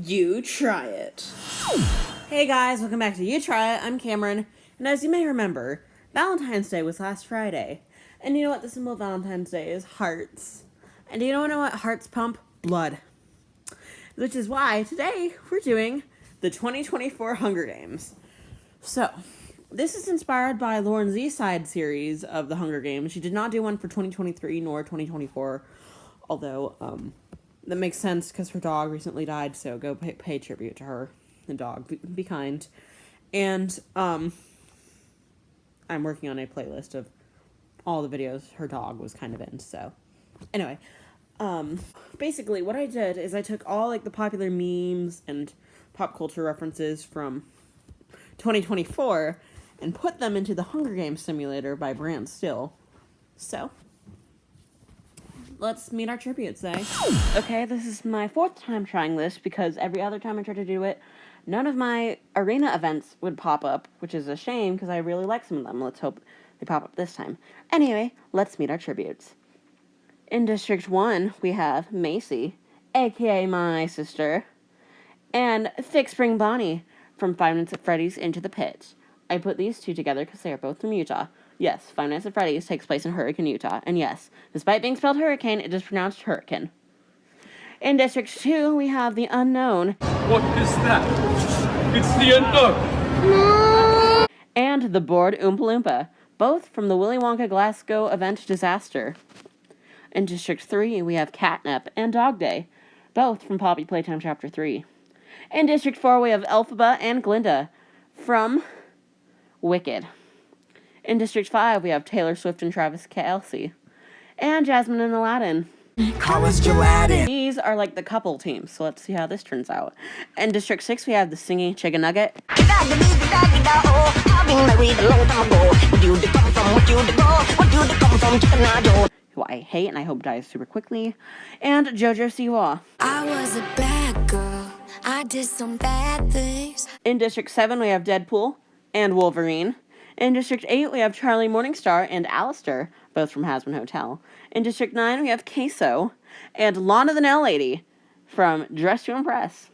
You Try It. Hey guys, welcome back to You Try It. I'm Cameron, and as you may remember, Valentine's Day was last Friday. And you know what the symbol of Valentine's Day is? Hearts. And do you know what hearts pump? Blood. Which is why today we're doing the 2024 Hunger Games. So, this is inspired by Lauren Z's side series of the Hunger Games. She did not do one for 2023 nor 2024, although, that makes sense because her dog recently died, so go pay tribute to her. The dog, be kind. And, I'm working on a playlist of all the videos her dog was kind of in, so. Anyway, basically what I did is I took all, the popular memes and pop culture references from 2024 and put them into the Hunger Games simulator by Brant Still. So, let's meet our tributes, eh? Okay, this is my fourth time trying this because every other time I tried to do it, none of my arena events would pop up, which is a shame because I really like some of them. Let's hope they pop up this time. Anyway, let's meet our tributes. In District 1, we have Macy, aka my sister, and Thick Spring Bonnie from Five Nights at Freddy's Into the Pit. I put these two together because they are both from Utah. Yes, Five Nights at Freddy's takes place in Hurricane, Utah. And yes, despite being spelled hurricane, it is pronounced hurricane. In District 2, we have the unknown. What is that? It's the unknown. And the bored Oompa Loompa, both from the Willy Wonka Glasgow event Disaster. In District 3, we have Catnip and Dog Day, both from Poppy Playtime Chapter 3. In District 4, we have Elphaba and Glinda from Wicked. In District 5, we have Taylor Swift and Travis Kelce. And Jasmine and Aladdin. These are like the couple teams, so let's see how this turns out. In District 6, we have the singing Chicken Nugget. Who I hate and I hope dies super quickly. And JoJo Siwa. I was a bad girl. I did some bad things. In District 7, we have Deadpool and Wolverine. In District 8, we have Charlie Morningstar and Alistair, both from Hazbin Hotel. In District 9, we have Queso and Lana the Nail Lady from Dress to Impress.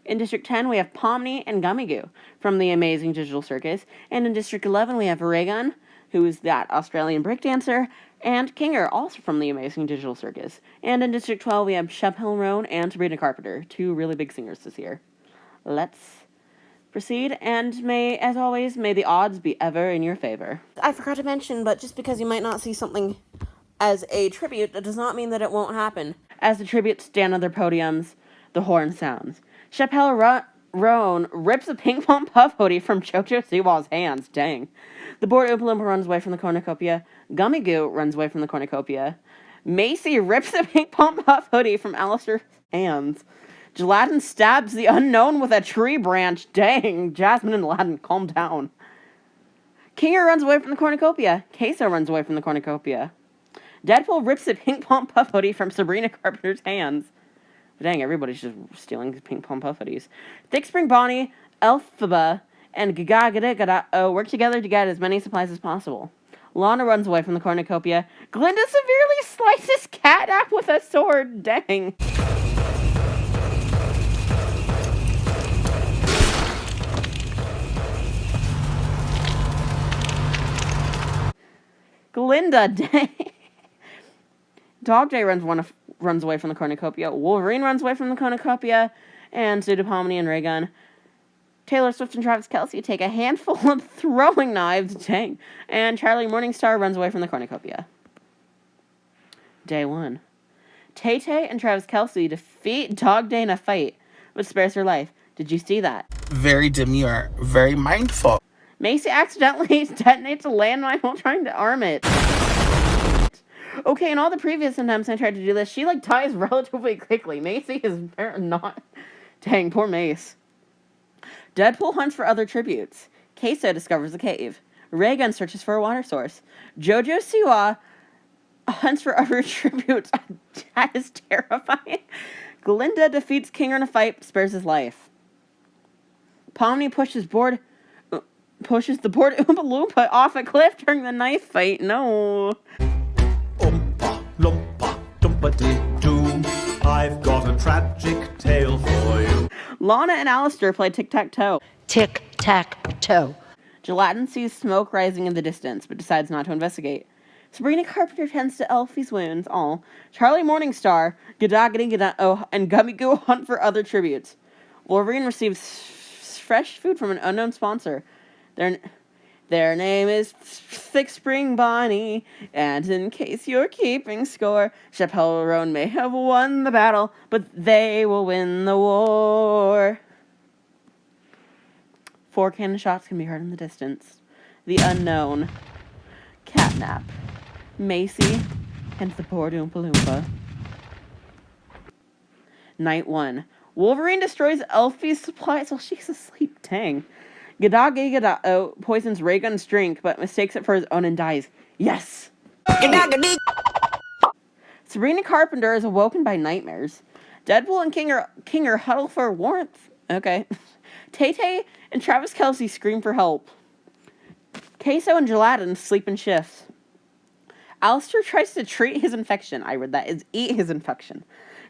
In District 10, we have Pomni and Gummy Goo from The Amazing Digital Circus. And in District 11, we have Raygun, who is that Australian breakdancer, and Kinger, also from The Amazing Digital Circus. And in District 12, we have Chappelle Roan and Sabrina Carpenter, two really big singers this year. Let's proceed, and as always, may the odds be ever in your favor. I forgot to mention, but just because you might not see something as a tribute, that does not mean that it won't happen. As the tributes stand on their podiums, the horn sounds. Chappelle Roan rips a ping pong puff hoodie from JoJo Siwa's hands. Dang. The bored Oompa Loompa runs away from the cornucopia. Gummy Goo runs away from the cornucopia. Macy rips a ping pong puff hoodie from Alistair's hands. Aladdin stabs the unknown with a tree branch. Dang, Jasmine and Aladdin, calm down. Kinger runs away from the cornucopia. Queso runs away from the cornucopia. Deadpool rips a ping pong puff hoodie from Sabrina Carpenter's hands. Dang, everybody's just stealing ping pong puff hoodies. Thick Spring Bonnie, Elphaba, and Gaga work together to get as many supplies as possible. Lana runs away from the cornucopia. Glinda severely slices Catnap with a sword. Dang. Glinda, dang. Dog Day runs away from the cornucopia. Wolverine runs away from the cornucopia. And so do Pomni and Raygun. Taylor Swift and Travis Kelce take a handful of throwing knives. Dang. And Charlie Morningstar runs away from the cornucopia. Day 1. Tay-Tay and Travis Kelce defeat Dog Day in a fight, but spares her life. Did you see that? Very demure, very mindful. Macy accidentally detonates a landmine while trying to arm it. Okay, in all the previous attempts I tried to do this, she, dies relatively quickly. Macy is not... Dang, poor Mace. Deadpool hunts for other tributes. Queso discovers a cave. Raygun searches for a water source. JoJo Siwa hunts for other tributes. That is terrifying. Glinda defeats Kinger in a fight, spares his life. Pomni pushes the bored Oompa Loompa off a cliff during the knife fight. No. Oompa Loompa Doompa Dee Doo. I've got a tragic tale for you. Lana and Alistair play tic-tac-toe. Tic-tac-toe. Gelatin sees smoke rising in the distance, but decides not to investigate. Sabrina Carpenter tends to Elfie's wounds. Charlie Morningstar, Gadaggity and Gummy Goo hunt for other tributes. Wolverine receives fresh food from an unknown sponsor. Their name is Thick Spring Bonnie, and in case you're keeping score, Chappelle Roan may have won the battle, but they will win the war. 4 cannon shots can be heard in the distance. The unknown. Catnap. Macy. And the poor Oompa Loompa. Night 1. Wolverine destroys Elfie's supplies while she's asleep. Dang. Gadaggy poisons Raygun's drink, but mistakes it for his own and dies. Yes! Sabrina Carpenter is awoken by nightmares. Deadpool and Kinger huddle for warmth. Okay. Tay-Tay and Travis Kelce scream for help. Queso and Gelatin sleep in shifts. Alistair tries to treat his infection. I read that is eat his infection.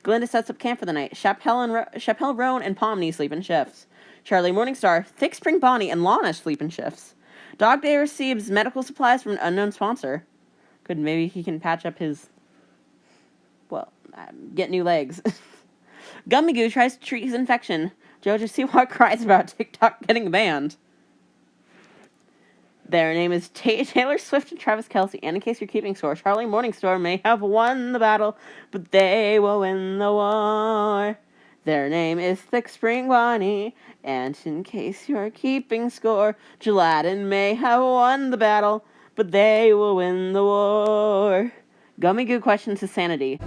Glinda sets up camp for the night. Chappelle Roan and Pomni sleep in shifts. Charlie Morningstar, Thick Spring Bonnie, and Lana sleep in shifts. Dog Day receives medical supplies from an unknown sponsor. Good, maybe he can patch up his... get new legs. Gummy Goo tries to treat his infection. Jojo Siwa cries about TikTok getting banned. Their name is Taylor Swift and Travis Kelce. And in case you're keeping score, Charlie Morningstar may have won the battle, but they will win the war. Their name is Thick Spring Bonnie. And in case you're keeping score, Gelatin may have won the battle, but they will win the war. Gummy Goo questions his sanity.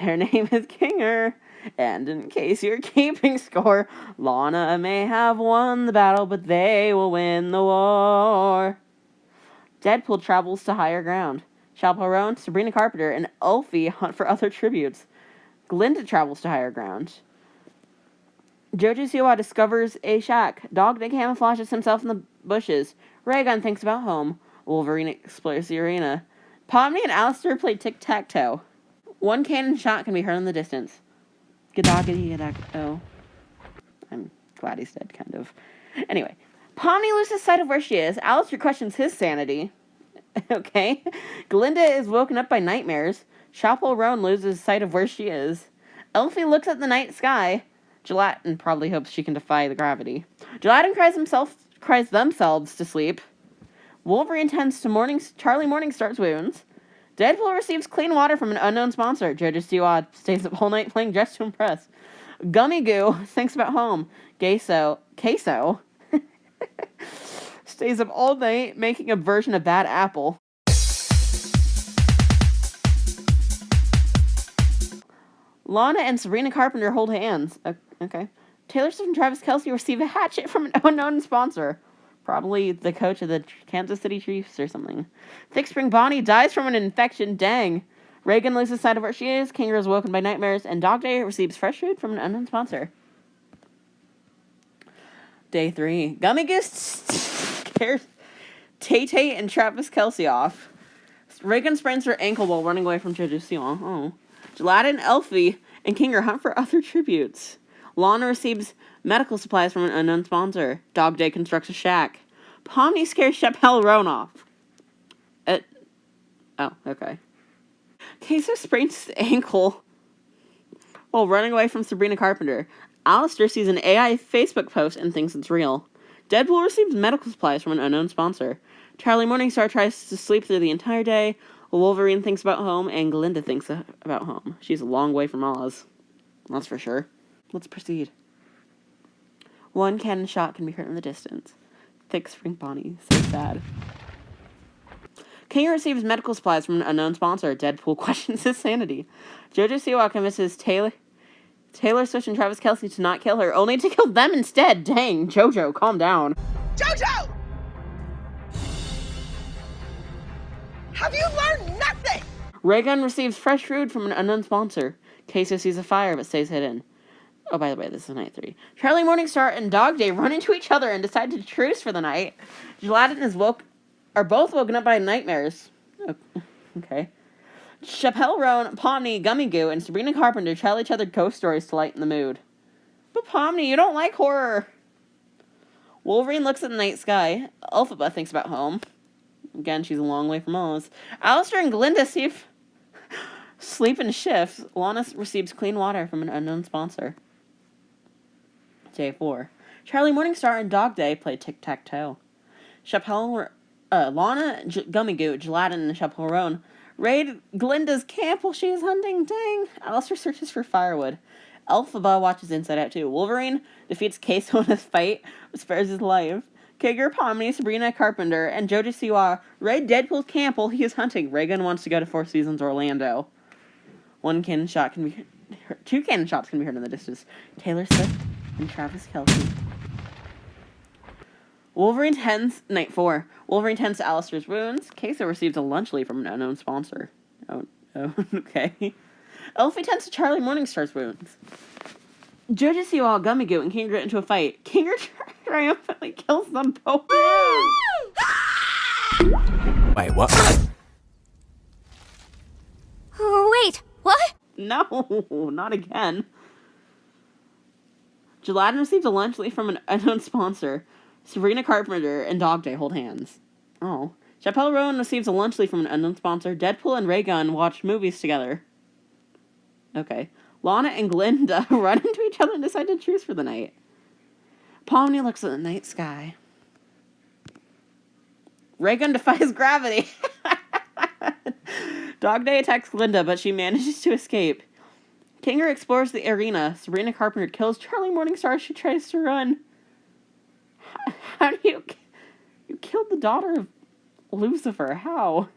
Their name is Kinger. And in case you're keeping score, Lana may have won the battle, but they will win the war. Deadpool travels to higher ground. Chappelle Roan, Sabrina Carpenter, and Elfie hunt for other tributes. Glinda travels to higher ground. Jojo Siwa discovers a shack. Dog Day camouflages himself in the bushes. Raygun thinks about home. Wolverine explores the arena. Pomni and Alistair play tic-tac-toe. 1 cannon shot can be heard in the distance. I'm glad he's dead, kind of. Anyway, Pomni loses sight of where she is. Alistair questions his sanity. Okay. Glinda is woken up by nightmares. Chappelle Roan loses sight of where she is. Elfie looks at the night sky. Gelatin probably hopes she can defy the gravity. Gelatin cries themselves to sleep. Wolverine tends to Charlie Morningstar's wounds. Deadpool receives clean water from an unknown sponsor. Jojo Siwa stays up all night playing Dress to Impress. Gummy Goo thinks about home. Queso stays up all night making a version of Bad Apple. Lana and Sabrina Carpenter hold hands. Okay. Taylor Swift and Travis Kelce receive a hatchet from an unknown sponsor. Probably the coach of the Kansas City Chiefs or something. Thick Spring Bonnie dies from an infection. Dang. Raygun loses sight of where she is. Kinger is woken by nightmares. And Dog Day receives fresh food from an unknown sponsor. Day 3. Gummy Goose scares Tay-Tay and Travis Kelce off. Raygun sprains her ankle while running away from Jojo Siwa. Gelatin, Elfie, and Kinger hunt for other tributes. Lana receives medical supplies from an unknown sponsor. Dog Day constructs a shack. Pomni scares Chappelle Roan off. Okay. Queso sprains his ankle while running away from Sabrina Carpenter. Alistair sees an AI Facebook post and thinks it's real. Deadpool receives medical supplies from an unknown sponsor. Charlie Morningstar tries to sleep through the entire day. Wolverine thinks about home, and Glinda thinks about home. She's a long way from Oz. That's for sure. Let's proceed. 1 cannon shot can be heard in the distance. Thick Spring Bonnie. So sad. King receives medical supplies from an unknown sponsor. Deadpool questions his sanity. Jojo Siwa convinces Taylor Swift and Travis Kelce to not kill her, only to kill them instead. Dang, Jojo, calm down. Jojo! Have you learned nothing? Raygun receives fresh food from an unknown sponsor. Queso sees a fire but stays hidden. Oh, by the way, this is night 3. Charlie Morningstar and Dog Day run into each other and decide to truce for the night. Gelatin are both woken up by nightmares. Okay. Chappelle Roan, Pomni, Gummy Goo, and Sabrina Carpenter tell each other ghost stories to lighten the mood. But Pomni, you don't like horror. Wolverine looks at the night sky. Elphaba thinks about home. Again, she's a long way from Oz. Alistair and Glinda sleep in shifts. Lana receives clean water from an unknown sponsor. Day 4. Charlie Morningstar and Dog Day play tic-tac-toe. Lana, Gummy Goo, Gelatin, and Chappelle Roan raid Glinda's camp while she is hunting. Dang. Alistair searches for firewood. Elphaba watches Inside Out 2. Wolverine defeats Queso in a fight, but spares his life. Kinger, Pomni, Sabrina Carpenter, and Jojo Siwa raid Deadpool's camp while he is hunting. Reagan wants to go to Four Seasons Orlando. Two cannon shots can be heard in the distance. Taylor Swift and Travis Kelce. Night 4. Wolverine tends to Alistair's wounds. Queso receives a lunch leave from an unknown sponsor. Oh, okay. Elfie tends to Charlie Morningstar's wounds. Jojo Siwa, Gummy Goo, and Kinger get into a fight. Kinger triumphantly kills them both. Wait, what? Wait, what? No, not again. Gelatin receives a lunch leave from an unknown sponsor. Sabrina Carpenter and Dog Day hold hands. Oh. Chappelle Roan receives a lunch leave from an unknown sponsor. Deadpool and Ray Gun watch movies together. Okay. Lana and Glinda run into each other and decide to truce for the night. Pomni looks at the night sky. Ray Gun defies gravity. Dog Day attacks Glinda, but she manages to escape. Kinger explores the arena. Sabrina Carpenter kills Charlie Morningstar as she tries to run. How do you killed the daughter of Lucifer? How?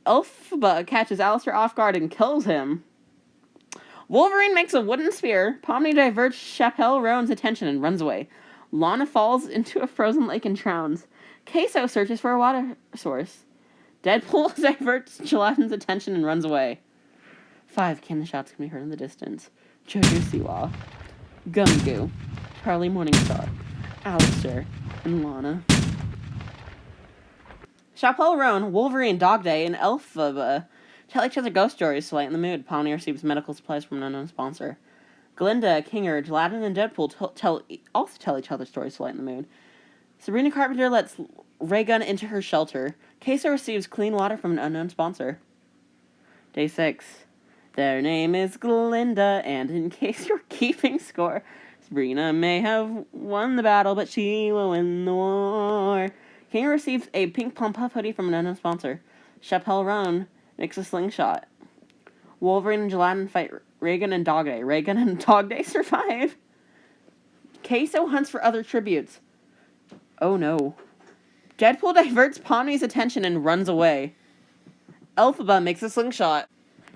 Elphaba catches Alistair off guard and kills him. Wolverine makes a wooden spear. Pomni diverts Chappelle Roan's attention and runs away. Lana falls into a frozen lake and drowns. Queso searches for a water source. Deadpool diverts Gelatin's attention and runs away. 5 cannon shots can be heard in the distance. Jojo Siwa, Gummy Goo, Charlie Morningstar, Alistair, and Lana. Chappelle Roan, Wolverine, Dog Day, and Elphaba tell each other ghost stories to lighten the mood. Pomni receives medical supplies from an unknown sponsor. Glinda, Kinger, Gelatin, and Deadpool also tell each other stories to lighten the mood. Sabrina Carpenter lets Ray Gun into her shelter. Queso receives clean water from an unknown sponsor. Day 6. Their name is Glinda, and in case you're keeping score, Sabrina may have won the battle, but she will win the war. Kinger receives a pink pom-pom hoodie from an unknown sponsor. Chappelle Roan makes a slingshot. Wolverine and Gelatin fight Reagan and Dog Day. Reagan and Dog Day survive. Queso hunts for other tributes. Oh no. Deadpool diverts Pomni's attention and runs away. Elphaba makes a slingshot.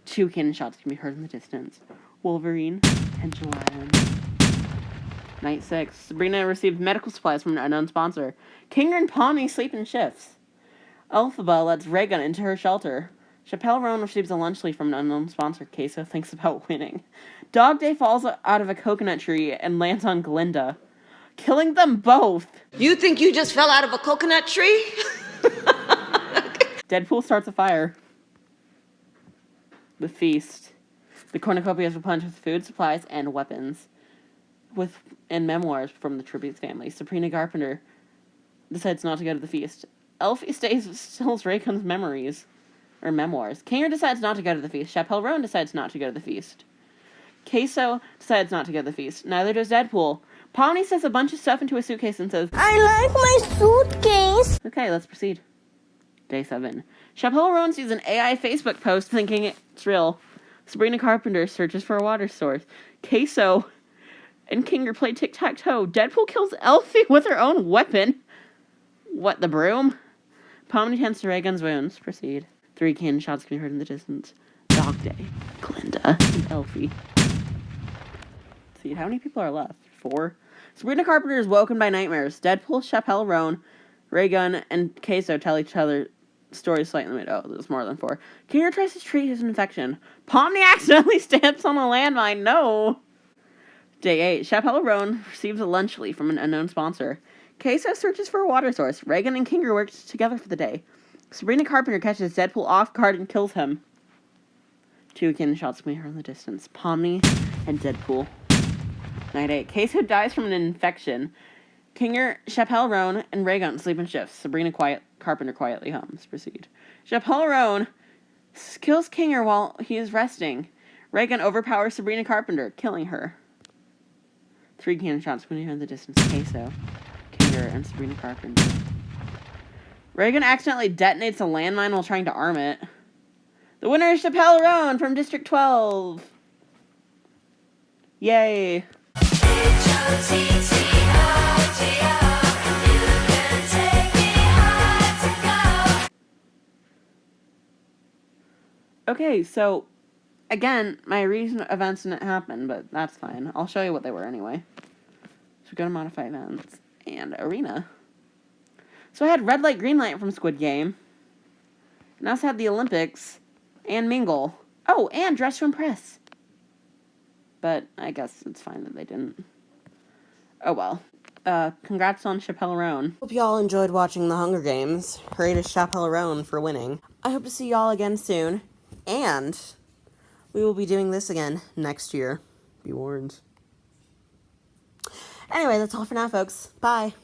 2 cannon shots can be heard in the distance. Wolverine and Gelatin. Night 6. Sabrina receives medical supplies from an unknown sponsor. Kinger and Pomni sleep in shifts. Elphaba lets Reagan into her shelter. Chappelle Roan receives a lunch leave from an unknown sponsor. Queso thinks about winning. Dog Day falls out of a coconut tree and lands on Glinda, killing them both. You think you just fell out of a coconut tree? Deadpool starts a fire. The feast. The cornucopia is replenished with food, supplies, and weapons. And memoirs from the tributes family. Sabrina Carpenter decides not to go to the feast. Elfie steals Raycon's memoirs. Kinger decides not to go to the feast. Chappelle Roan decides not to go to the feast. Queso decides not to go to the feast. Neither does Deadpool. Pomni says a bunch of stuff into a suitcase and says, I like my suitcase. Okay, let's proceed. Day 7. Chappelle Roan sees an AI Facebook post thinking it's real. Sabrina Carpenter searches for a water source. Queso and Kinger play tic-tac-toe. Deadpool kills Elfie with her own weapon. What, the broom? Pomni tends to Ray-Gun's wounds. Proceed. 3 cannon shots can be heard in the distance. Dog Day, Glinda, and Elfie. Let's see, how many people are left? 4? Sabrina Carpenter is woken by nightmares. Deadpool, Chappelle Roan, Ray-Gun, and Queso tell each other stories slightly mid. Oh, there's more than 4. Kinger tries to treat his infection. Pomni accidentally stamps on a landmine. No! Day 8. Chappelle Roan receives a lunch leaf from an unknown sponsor. Queso searches for a water source. Reagan and Kinger work together for the day. Sabrina Carpenter catches Deadpool off guard and kills him. 2 cannon shots can be heard in the distance. Pomni and Deadpool. Night 8. Queso dies from an infection. Kinger, Chappelle Roan, and Reagan sleep in shifts. Sabrina Carpenter quietly hums. Proceed. Chappelle Roan kills Kinger while he is resting. Reagan overpowers Sabrina Carpenter, killing her. 3 cannon shots can be heard in the distance. Queso, Kinger, and Sabrina Carpenter. Reagan accidentally detonates a landmine while trying to arm it. The winner is Chappelle Roan from District 12. Yay. Okay, so, again, my recent events didn't happen, but that's fine. I'll show you what they were anyway. So go to Modify Events and Arena. So I had Red Light, Green Light from Squid Game. And I also had the Olympics and Mingle. Oh, and Dress to Impress. But I guess it's fine that they didn't. Oh well. Congrats on Chappelle Roan. Hope y'all enjoyed watching the Hunger Games. Hooray to Chappelle Roan for winning. I hope to see y'all again soon. And we will be doing this again next year. Be warned. Anyway, that's all for now, folks. Bye.